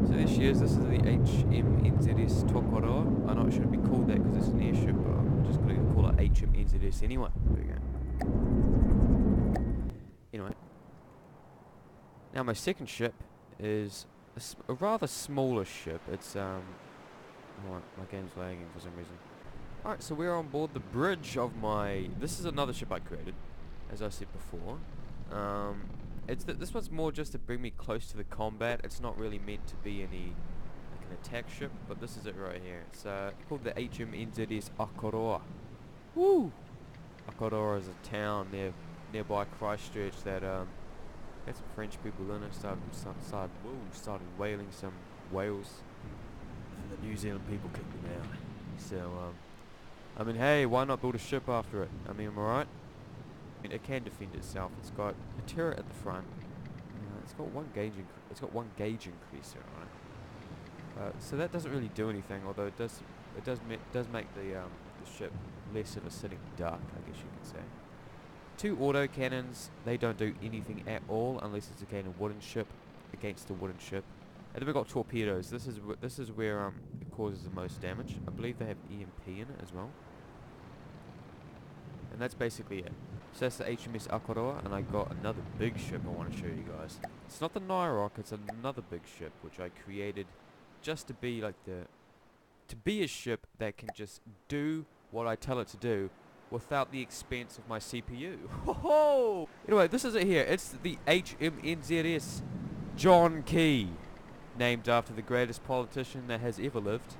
So there she is. This is the HMNZS Tokoroa. I know it shouldn't be called that because it's an airship, but I'm just going to call it HMNZS anyway. There we go. Anyway. Now my second ship is a rather smaller ship. It's oh, my game's lagging for some reason. Alright, so we're on board the bridge of my... This is another ship I created, as I said before. This one's more just to bring me close to the combat. It's not really meant to be any like an attack ship, but this is it right here. It's called the HMNZS Akaroa. Woo! Akaroa is a town nearby Christchurch that had some French people in it. Started whaling some whales. And the New Zealand people kicked them out. So I mean, hey, why not build a ship after it? I mean, am I right? I mean, it can defend itself. It's got a turret at the front. It's got one gauge increaser on it. So that doesn't really do anything. Although it does make the ship less of a sitting duck, I guess you could say. 2 auto cannons. They don't do anything at all unless it's again a wooden ship against a wooden ship. And then we've got torpedoes. This is where it causes the most damage. I believe they have EMP in it as well. And that's basically it. So that's the HMS Akaroa, and I got another big ship I want to show you guys. It's not the Nyrock, it's another big ship which I created just to be like a ship that can just do what I tell it to do without the expense of my CPU. Ho-ho! Anyway, this is it here. It's the HMNZS John Key, named after the greatest politician that has ever lived.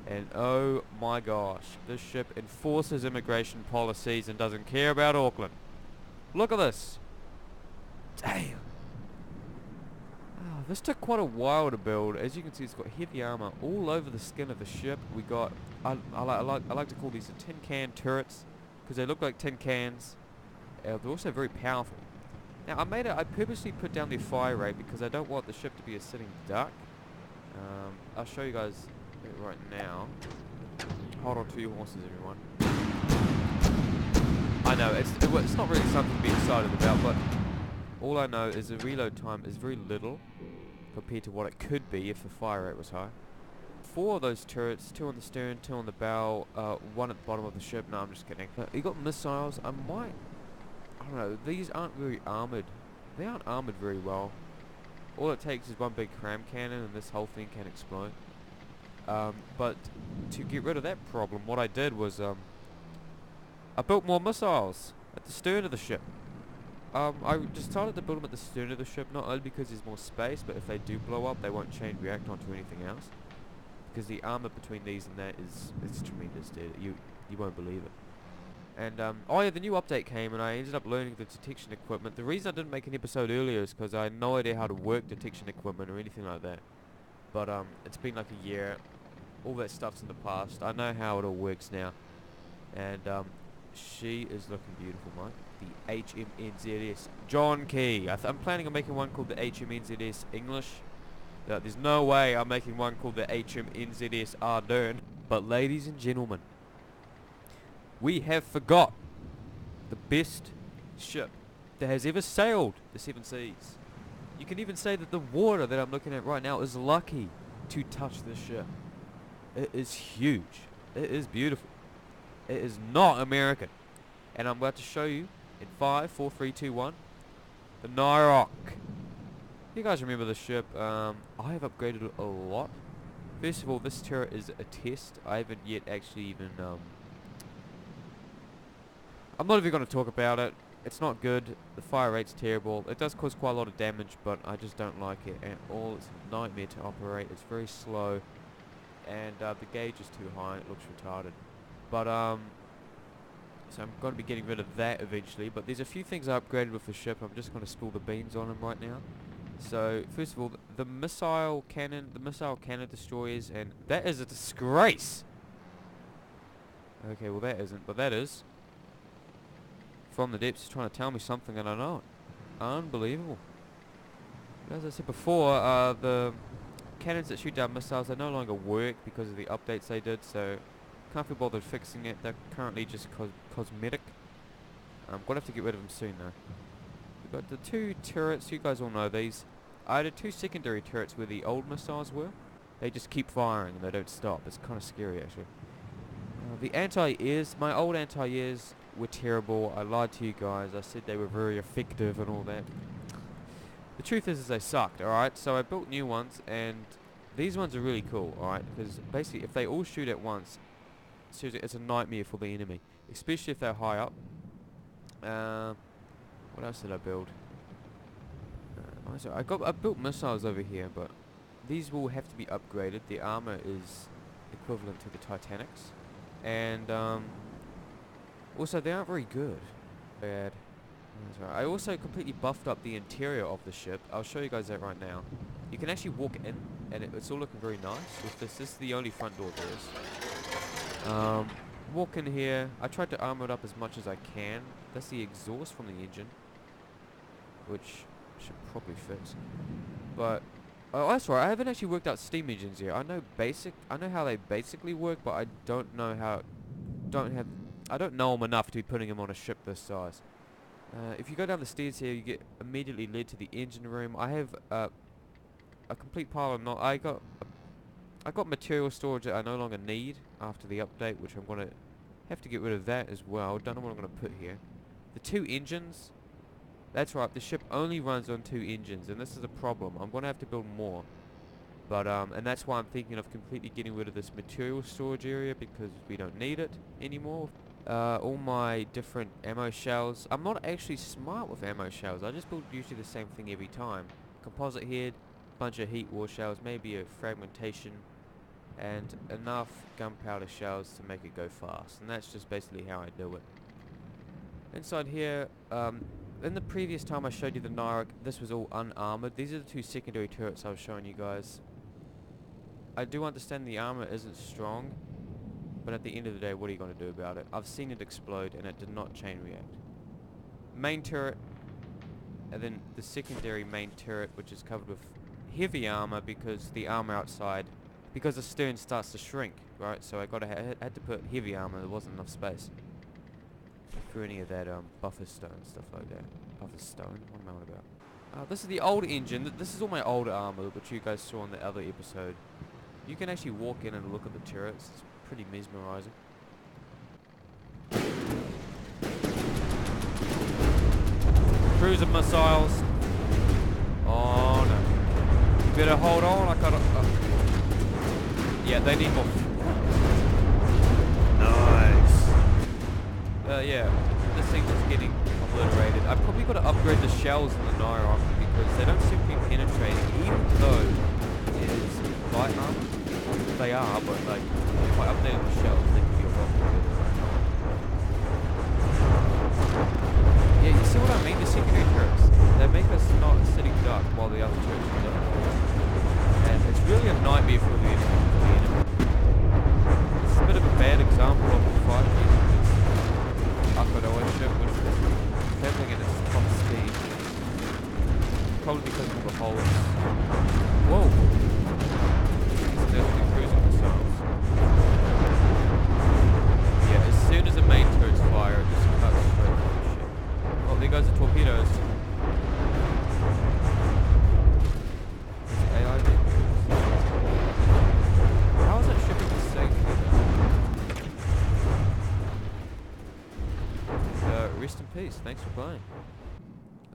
And oh my gosh, this ship enforces immigration policies and doesn't care about Auckland. Look at this. Damn. Oh, this took quite a while to build. As you can see, it's got heavy armor all over the skin of the ship. We got, I like to call these the tin can turrets because they look like tin cans. They're also very powerful. Now I purposely put down the fire rate because I don't want the ship to be a sitting duck. I'll show you guys it right now. Hold on to your horses, everyone. I know it's not really something to be excited about, but all I know is the reload time is very little compared to what it could be if the fire rate was high. 4 of those turrets, 2 on the stern, 2 on the bow, 1 at the bottom of the ship. No, I'm just kidding. You got missiles. I don't know, these aren't very armoured. They aren't armoured very well. All it takes is one big cram cannon and this whole thing can explode. But to get rid of that problem, what I did was I built more missiles at the stern of the ship. I decided to build them at the stern of the ship, not only because there's more space, but if they do blow up, they won't react onto anything else. Because the armor between these and that is tremendous, dude. You won't believe it. And oh yeah, the new update came, and I ended up learning the detection equipment. The reason I didn't make an episode earlier is because I had no idea how to work detection equipment or anything like that. But it's been like a year. All that stuff's in the past. I know how it all works now. And she is looking beautiful, mate. The HMNZS John Key. I'm planning on making one called the HMNZS English. There's no way I'm making one called the HMNZS Ardern. But ladies and gentlemen, we have forgot the best ship that has ever sailed the 7 seas. You can even say that the water that I'm looking at right now is lucky to touch this ship. It is huge. It is beautiful. It is not American. And I'm about to show you in 5, 4, 3, 2, 1. The Nyrock. You guys remember the ship? I have upgraded it a lot. First of all, this turret is a test. I haven't yet actually even... I'm not even going to talk about it. It's not good. The fire rate's terrible. It does cause quite a lot of damage, but I just don't like it at all. It's a nightmare to operate. It's very slow. And the gauge is too high. It looks retarded. But so I'm going to be getting rid of that eventually. But there's a few things I upgraded with the ship. I'm just going to spill the beans on them right now. So first of all, the missile cannon destroyers, and that is a disgrace. Okay, well that isn't, but that is. From the depths, trying to tell me something, and I know it. Unbelievable. As I said before, the cannons that shoot down missiles, they no longer work because of the updates they did, so can't be bothered fixing it. They're currently just cosmetic. I'm going to have to get rid of them soon though. We've got the 2 turrets, you guys all know these. I added 2 secondary turrets where the old missiles were. They just keep firing and they don't stop. It's kind of scary actually. The anti-airs, my old anti-airs were terrible. I lied to you guys. I said they were very effective and all that. The truth is they sucked, alright? So I built new ones, and these ones are really cool, alright? Because basically if they all shoot at once, seriously, it's a nightmare for the enemy. Especially if they're high up. What else did I build? I built missiles over here, but these will have to be upgraded. The armor is equivalent to the Titanic's. And also they aren't very good. Bad. I also completely buffed up the interior of the ship. I'll show you guys that right now. You can actually walk in and it's all looking very nice with this. This is the only front door there is. Walk in here. I tried to armor it up as much as I can. That's the exhaust from the engine, which should probably fit. But oh, that's right. I haven't actually worked out steam engines yet. I know how they basically work, but I don't know how. I don't know them enough to be putting them on a ship this size. If you go down the stairs here, you get immediately led to the engine room. I have a complete pile of I got material storage that I no longer need after the update, which I'm gonna have to get rid of that as well. Don't know what I'm gonna put here. The 2 engines. That's right. The ship only runs on 2 engines, and this is a problem. I'm gonna have to build more. But and that's why I'm thinking of completely getting rid of this material storage area because we don't need it anymore. All my different ammo shells. I'm not actually smart with ammo shells. I just build usually the same thing every time. Composite head, bunch of heat war shells, maybe a fragmentation, and enough gunpowder shells to make it go fast. And that's just basically how I do it. Inside here, in the previous time I showed you the Nyrok, this was all unarmored. These are the 2 secondary turrets I was showing you guys. I do understand the armor isn't strong, but at the end of the day, what are you going to do about it? I've seen it explode and it did not chain react. Main turret, and then the secondary main turret, which is covered with heavy armor because the armor outside, because the stern starts to shrink, right? So I had to put heavy armor. There wasn't enough space for any of that buffer stone stuff like that. Buffer stone? What am I on about? This is the old engine. This is all my old armor, which you guys saw in the other episode. You can actually walk in and look at the turrets. It's pretty mesmerizing. Cruiser missiles. Oh no. You better hold on. I gotta. Yeah, they need more. Nice. Yeah, this thing is getting obliterated. I've probably got to upgrade the shells in the Nyrok because they don't seem to be penetrating, even though it is light armor. They are, but like, if I updated the shells, they could be a lot better. Yeah, you see what I mean? The secondary turrets, they make us not sitting duck while the other turrets are done. And it's really a nightmare for the enemy. It's a bit of a bad example of the fight here. Akaroa ship, which is traveling at its top speed. Probably because of the holes. Whoa! These are the cruising missiles. Yeah, as soon as the main turrets fire, it just cuts straight through the ship. Oh, there goes the torpedoes. AI vehicles. How is that shipping the same? Rest in peace. Thanks for playing.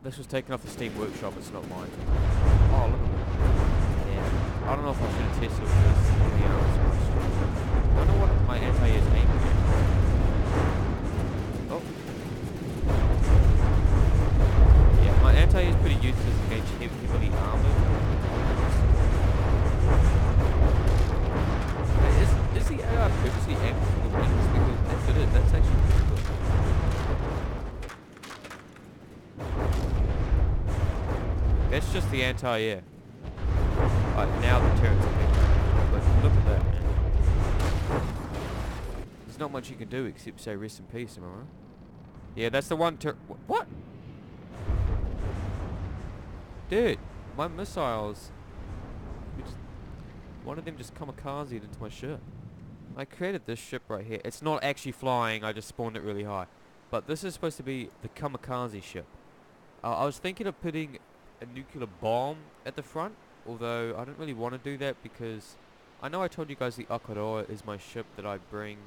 This was taken off the Steam Workshop. It's not mine. Oh, look at that. Yeah. I don't know if I should have tested with this. I don't know what my anti-air is aiming at. Oh. Yeah, my anti-air is pretty useless against heavily armored. Is the AI purposely aimed for the wings? Because if it is, that's actually pretty good. That's just the anti-air. Now the turrets are better. But look at that, man. There's not much you can do except say rest in peace, am I right? Yeah, that's the one turret. What? Dude, my missiles. One of them just kamikazed into my ship. I created this ship right here. It's not actually flying, I just spawned it really high. But this is supposed to be the kamikaze ship. I was thinking of putting a nuclear bomb at the front, although I don't really want to do that because I know I told you guys the Akaroa is my ship that I bring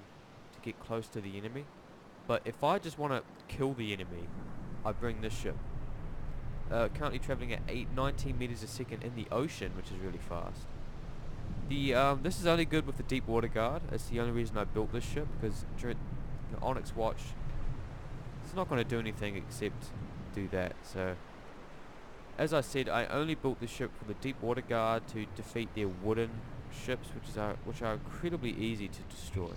to get close to the enemy, but if I just want to kill the enemy, I bring this ship. Currently traveling at 19 meters a second in the ocean, which is really fast. This is only good with the deep water guard. It's the only reason I built this ship, because during the Onyx Watch, it's not going to do anything except do that. So, as I said, I only built this ship for the deep water guard to defeat their wooden ships, which are incredibly easy to destroy.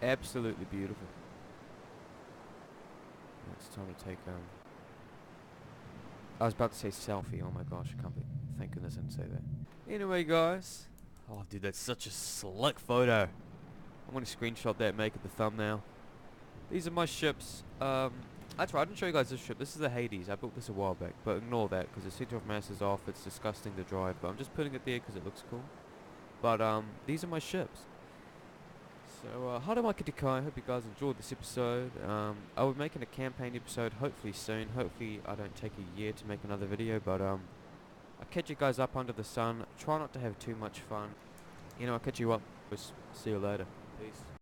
Absolutely beautiful. It's time to take I was about to say selfie. Oh my gosh, I can't be. Thank goodness I didn't say that. Anyway, guys. Oh, dude, that's such a slick photo. I'm gonna screenshot that, make it the thumbnail. These are my ships. That's right, I didn't show you guys this ship. This is the Hades. I built this a while back, but ignore that because the center of mass is off. It's disgusting to drive, but I'm just putting it there because it looks cool. But these are my ships. So, Hara Makitikai, I hope you guys enjoyed this episode. I'll be making a campaign episode hopefully soon. Hopefully I don't take a year to make another video, but I'll catch you guys up under the sun. Try not to have too much fun. I'll catch you up. See you later. Peace.